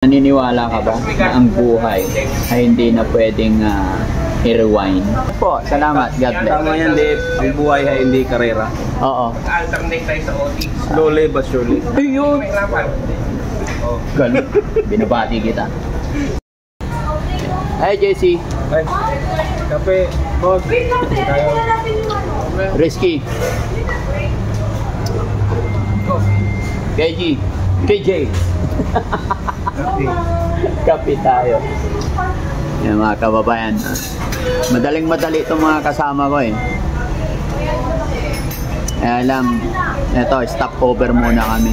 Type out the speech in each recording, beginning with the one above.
Naniniwala ka ba na ang buhay ay hindi na pwedeng i-rewind? Po, salamat. God bless. Tama yan, Dave. Ang buhay ay hindi karera. Oo. Alternate tayo sa OT. Slowly but surely. Ayun! Mahirapan. Galing. Binabati kita. Hi, JC. Ay, kape, boss. Risky. KG. KJ. Kape tayo. Yan mga kababayan. Madaling-madali itong mga kasama ko eh. Alam, ito, stop over muna kami.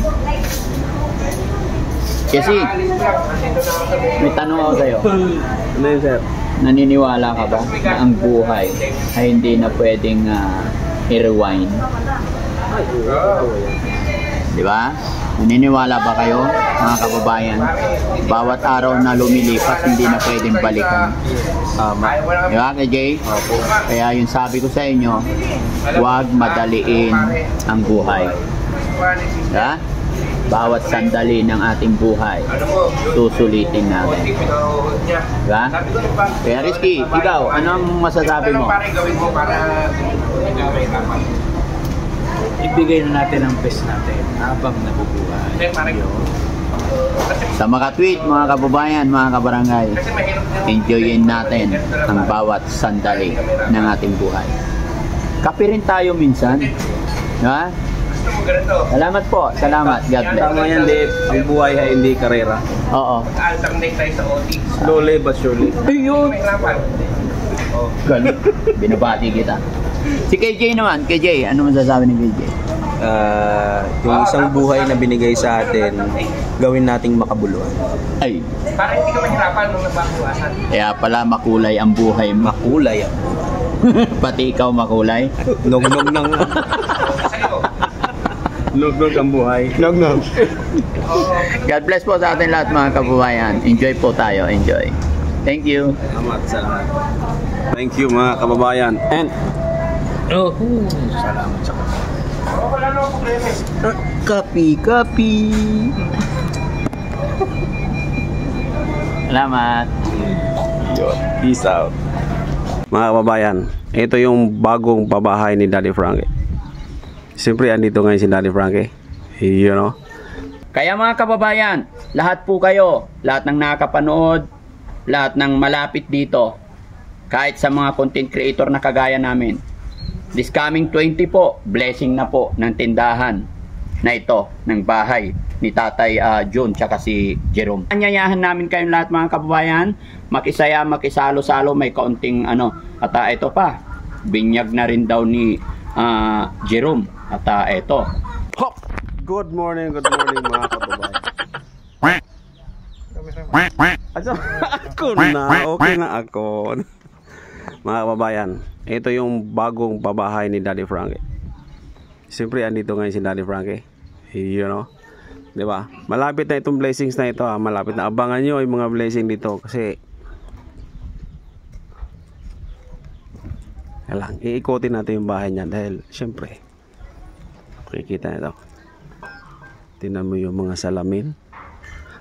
Kasi, may tanong ako sa'yo. Ano yun, sir? Naniniwala ka ba na ang buhay ay hindi na pwedeng i-rewind? Di ba? Naniniwala ba kayo, mga kababayan? Bawat araw na lumilipas, hindi na pwedeng balikan. Di ba, kay Jay? Kaya yung sabi ko sa inyo, huwag madaliin ang buhay. Diba? Bawat sandali ng ating buhay, susulitin natin. Diba? Kaya Risky, ikaw, ano ang masasabi mo? Ibigay na natin ang best natin habang nabubuhay. Sa mga tweet, mga kababayan, mga kabarangay, enjoyin natin ang bawat sandali ng ating buhay. Kape rin tayo minsan. Diba? Salamat po. Salamat. God bless. Tama yan, Dave. Ang buhay ay hindi karera. Oo. Alternate tayo sa OT. Slowly but surely. Ayun! Mahirapan. Galing. Binabati kita. Si KJ naman. KJ, ano masasabi ni KJ? Yung isang buhay na binigay sa atin, gawin nating makabuluhan. Ay, Para hindi ka mahirapan nung nababawasan. kaya pala makulay ang buhay mo. Makulay yan. Pati ikaw makulay. Nog-nog ng... Sa'yo. Nog-nog ang buhay. Nog-nog. God bless po sa atin lahat mga kababayan. Enjoy po tayo. Enjoy. Thank you. Salamat, salamat. Thank you, mga kababayan. And... Salamat sa Wala na akong problema eh. Kapi. Salamat. Peace out. Mga kababayan, ito yung bagong pabahay ni Daddy Frankie. Siyempre, andito ngayon si Daddy Frankie. You know? Kaya mga kababayan, lahat po kayo, lahat ng nakapanood, lahat ng malapit dito, kahit sa mga content creator na kagaya namin, this coming 20 po, blessing na po ng tindahan na ito, ng bahay ni Tatay John tsaka si Jerome. Anyayahan namin kayong lahat mga kababayan, makisaya, makisalo-salo, may kaunting ano, at ito pa, binyag na rin daw ni Jerome, at ito. Hop! Good morning mga kababayan. Ako na, okay na ako. Mga kababayan, ito yung bagong pabahay ni Daddy Frankie. Siyempre, andito ngayon si Daddy Frankie. You know? Diba? Malapit na itong blessings na ito. Malapit na. Abangan nyo yung mga blessing dito. Kasi, lang, iikotin natin yung bahay niya. Dahil, siyempre, makikita nito. Tingnan mo yung mga salamin.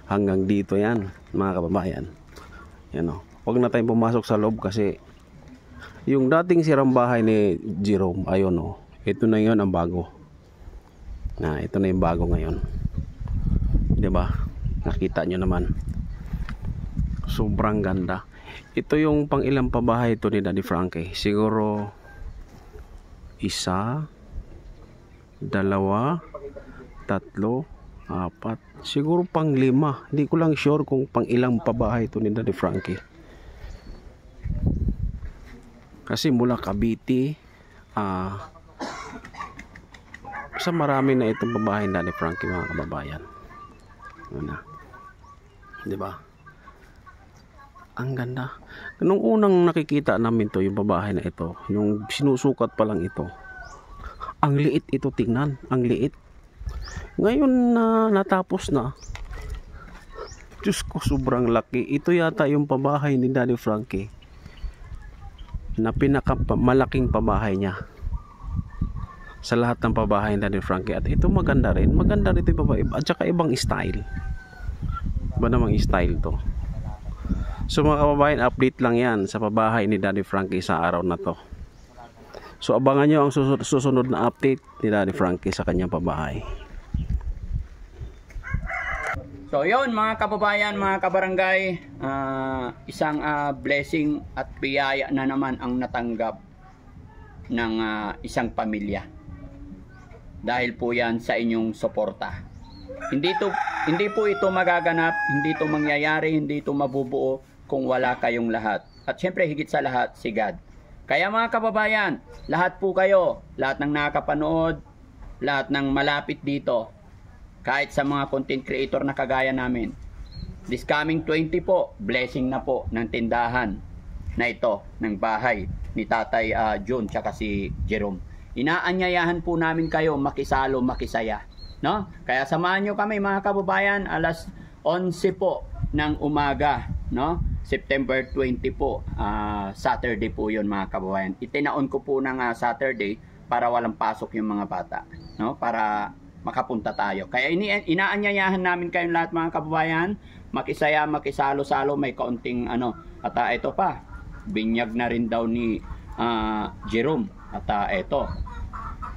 Hanggang dito yan, mga kababayan. Yan o. Huwag na tayong pumasok sa loob kasi yung dating sirang bahay ni Jerome, ayun o. Ito na yun ang bago. Ito na yung bago ngayon. Diba? Nakita nyo naman. Sobrang ganda. Ito yung pang ilang pabahay ito ni Daddy Frankie. Siguro 1, 2, 3, 4. Siguro pang 5. Hindi ko lang sure kung pang ilang pabahay ito ni Daddy Frankie. Kasi mula Cavite, sa marami na itong pabahay ni Daddy Frankie mga kababayan. Ano? Diba? Ang ganda. Nung unang nakikita namin to, yung pabahay na ito, yung sinusukat pa lang ito, ang liit ito tingnan. Ang liit. Ngayon na natapos na, Diyos ko, sobrang laki. Ito yata yung pabahay ni Daddy Frankie na pinakamalaking pabahay niya sa lahat ng pabahay ni Daddy Frankie. At ito maganda rin. Maganda rin ito yung pabahay. At saka ibang style. Ba namang style to. So mga kababayan, update lang yan sa pabahay ni Daddy Frankie sa araw na to. So abangan nyo ang susunod na update ni Daddy Frankie sa kanyang pabahay. So yun mga kababayan, mga kabarangay, isang blessing at biyaya na naman ang natanggap ng isang pamilya. Dahil po yan sa inyong suporta. Hindi po ito magaganap, hindi ito mangyayari, hindi ito mabubuo kung wala kayong lahat. At syempre higit sa lahat si God. Kaya mga kababayan, lahat po kayo, lahat ng nakapanood, lahat ng malapit dito, kahit sa mga content creator na kagaya namin, this coming 20 po, blessing na po ng tindahan na ito, ng bahay ni Tatay John tsaka si Jerome. Inaanyayahan po namin kayo makisalo, makisaya, no? Kaya samahan nyo kami mga kababayan, alas 11 po ng umaga, no? September 20 po, Saturday po yun mga kababayan. Itinaon ko po ng Saturday para walang pasok yung mga bata, no? Para makapunta tayo. Kaya inaanyayahan namin kayong lahat mga kababayan, makisaya, makisalo-salo, may kaunting at ito pa, binyag na rin daw ni Jerome at ito,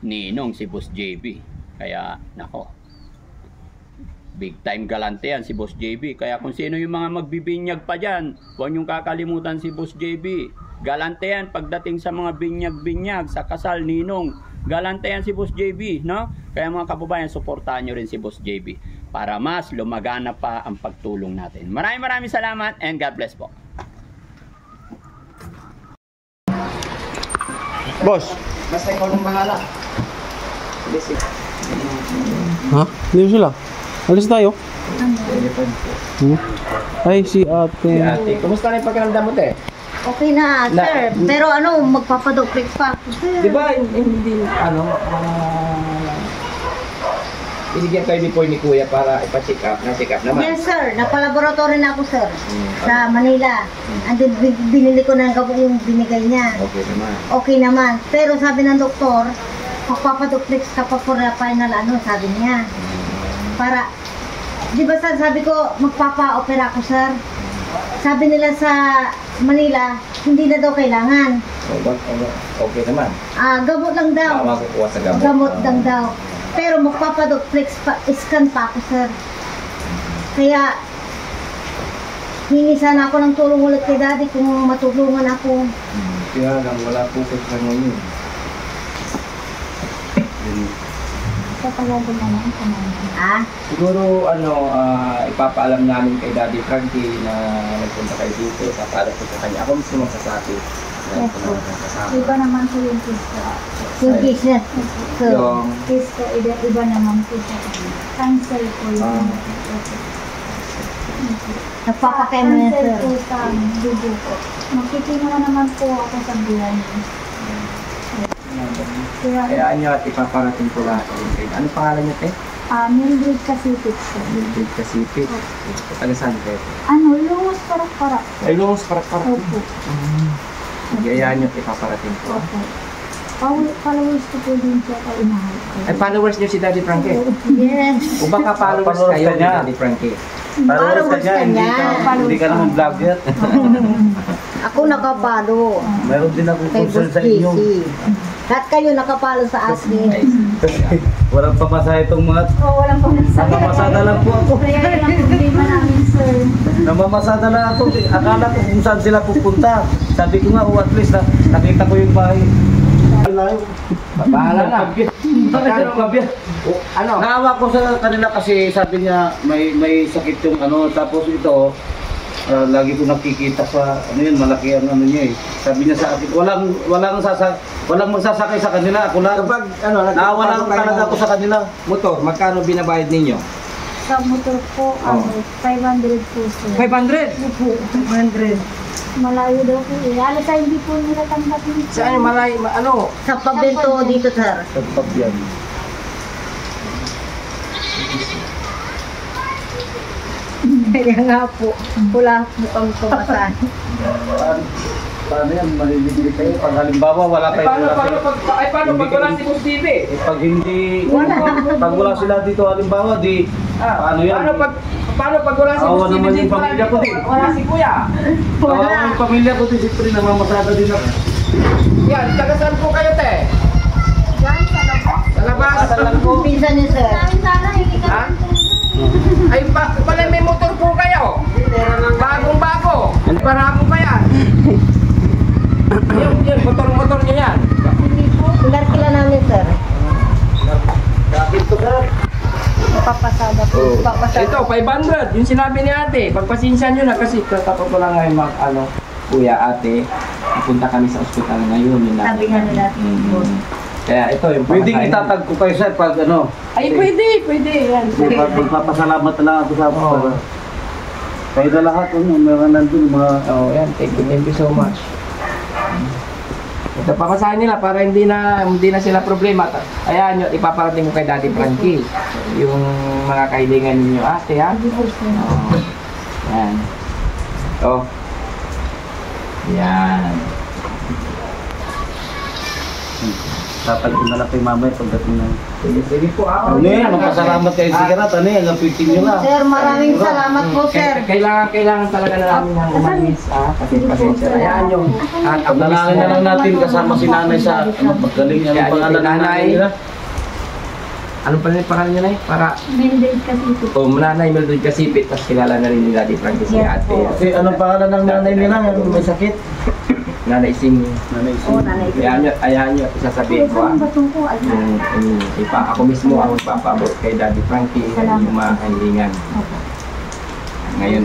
ninong si Boss JB. Kaya nako, big time galante yan si Boss JB. Kaya kung sino yung mga magbibinyag pa dyan, huwag niyong kakalimutan si Boss JB. Galante yan pagdating sa mga binyag-binyag, sa kasal, ninong. Galante yan si Boss JB, no? Kaya mga kababayan, suportahan nyo rin si Boss JB para mas lumagana pa ang pagtulong natin. Maraming salamat and God bless po. Boss! Basta ikaw ng bahala. Ha? Hindi sila? Alis tayo? Ay, si ate. Ate, kumusta na yung pagkaramdam mo, te? Okay na, sir. Pero magpapaduplex pa ako, sir. Di ba, hindi, binigyan kayo ni Kuya para ipa-check up, na-check up naman? Yes, sir. Napalaboratory na ako, sir. Sa Manila. And then, binili ko na yung binigay niya. Okay naman. Okay naman. Pero sabi ng doktor, magpapaduplex ka pa for the final, sabi niya. Para, di ba, sir, sabi ko, magpapa-opera ako, sir. Sabi nila sa Manila, hindi na daw kailangan. Okay naman. Gamot lang daw. Makukuha sa gamot. Gamot lang daw. Pero magpapaduplex pa, scan pa ako, sir. Kaya, hingi sana ako ng tulong ulit kay Daddy kung matulungan ako. Kaya lang, wala po sa ngayon. Papalago naman ka naman. Siguro, ipapaalam namin kay Daddy Frankie na nagpunta kayo dito. Papaalam ko sa kanya. Ako mismo magsasabi. Yes, po. Iba naman po yung case ko. Yung case na. So, Yung, Case ko, iba naman po siya. Cancer po yun. nagpapakay mo yan, Cancer sir. po sa dugo po. Makikita naman po ako sa buwan. Kaya, kaya nyo at ipaparating ko lahat. Ano pangalan nyo, te? Mildred Kasipit po. Mildred Kasipit. Taga saan kayo? Lumos parak-parak. Ay, lumos parak-parak. Opo. Kaya nyo at ipaparating ko. Opo. Followers ko po din siya kay inahay ko. Ay, followers nyo si Daddy Frankie? Yes. O baka followers kayo ni Daddy Frankie? Followers ka niya. Hindi ka naman vlogger. Ako nakapalo. Meron din akong Kay Boss JC. Lahat kayo nakapalo sa akin. Walang pamasahe itong mga... Walang pong Namamasada lang po ako. Kaya lang problema namin, sir. Namamasada lang ako. Akala ko kung saan sila pupunta. Sabi ko nga, at least nakita ko yung bahay. Bahala na. Ano ka ba? Ano? Naawa ko sa kanila kasi sabi niya may sakit yung tapos ito lagi ko nakikita sa malaki ang niya eh. Sabi niya sa akin walang magsasakay sa kanila. Ako lang Kapag, naawa lang talaga ako sa kanila. motor, magkano binabayad ninyo? Sa motor po, 500 po, sir. 500? Opo. 100. Malayo daw po eh. Alas ay hindi po nila tanggapin. Saan yung malay, Sa pabento dito, sir. Sa pagyan. Kaya nga po, wala po kang pumasahe. Paano yan? Malilibre kayo. Pag halimbawa wala kayo. paano pag wala si Boss TV? Pag hindi, pag wala sila dito halimbawa, di, paano yan? Paano pag paano pag wala si Awa Boss naman Steven yung pamilya ko din. wala si Kuya. Kawawa yung pamilya ko din, siyempre namamasada din ako. Yan, taga saan po kayo, te? Yan, sa labas. Sa labas. Pinsan niya, sir. Sana, hindi ka Ha? Ay, pala may motor po kayo. Bagong-bago. Paramo pa yan. Yung motor-motor niya yan. Pinarkila namin, sir. papasada po. Papasada. Ito, 500. Yung sinabi ni ate. Pagpasensya nyo na kasi tatapos ko lang ngayon kuya, ate. Pupunta kami sa ospital ngayon. Sabi nga nila. Kaya ito yung Pwedeng pamakain. itatag ko kayo sir pag ano. Ay, pwede. Yan. Magpapasalamat na lang ako sa ako. Kayo na lahat, meron nandun mga... Oh, yan. Thank you so much. Ito, papasahin nila para hindi na sila problema. Ayan, yun, ipaparating ko kay Daddy Frankie. Yung mga kahilingan ninyo, ate, ha? Oh. Yan. Oh. Yan. Tatag ko na lang kay mamay pagdating na. Sige po, ako. Ano yan, magpasalamat kayo sa karat, ano yan, napitin nyo lang. Sir, maraming salamat po, sir. Kailangan talaga na namin ng umalis, kasi pasensya. Ayan yung Panalangin na lang natin kasama si nanay sa paggaling niya ng pangalan ng nanay nila. Anong pangalan niya, Nay? Para Mildred kasi po. Nanay Mildred Kasipit, tapos kilala na rin ni Daddy Frankie si ate. Eh, anong pangalan ng nanay nila? Yung may sakit? Nanay Sing. Nanay Oo, nanay. Ayan nyo, isasabihin ko, Saan ba ito po? ako mismo ang magpapabot kay Daddy Frankie yung mga kahilingan. Ngayon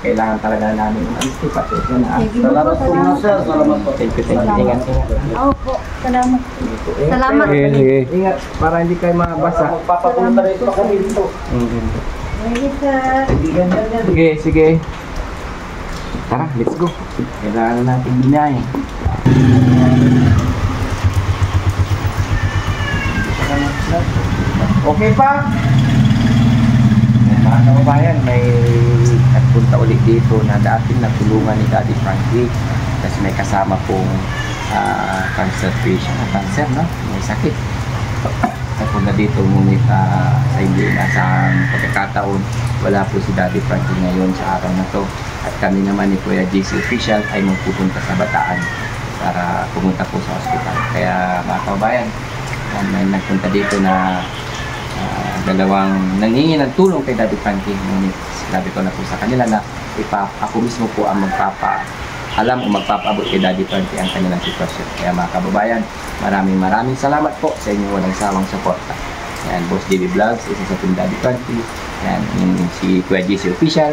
kailangan talaga namin umalis. Pasensya na. Salamat po mga sir, salamat po. Thank you. Ingat. Opo, salamat. Salamat. Ingat para hindi kayo mabasa. Magpapapunta rin pa kami dito. Sige, sir. Sige. Tara, let's go. Kailangan natin binay. Okay pa? Mga kababayan, may nagpunta ulit dito na dating natulungan ni Daddy Frankie. Tapos may kasama pong cancer patient, cancer, no? May sakit. Nagpunta dito ngunit sa hindi sa pagkakataon, wala po si Daddy Frankie ngayon sa araw na to. At kami naman ni Kuya JC Official ay magpupunta sa Bataan para pumunta po sa ospital. Kaya mga kababayan, may nagpunta dito na dalawang nangingi ng tulong kay Daddy Frankie. Ngunit sinabi ko na po sa kanila na ako mismo po ang magpapaalam o magpapaabot kay Daddy Frankie ang kanilang sitwasyon. Kaya mga kababayan, maraming salamat po sa inyong walang sawang suporta. Yan, Boss DB Vlogs, isa sa team Daddy Frankie. Yan, si Kuya JC Official.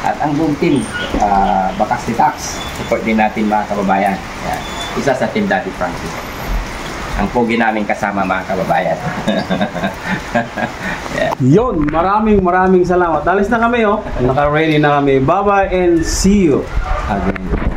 At ang buong team, Bakas ni Tax, support din natin mga kababayan. Yan, isa sa team Daddy Frankie. Ang pogi namin kasama mga kababayan. Yeah. Yun, maraming salamat. Alis na kami, oh. Naka-ready na kami. Bye-bye and see you again.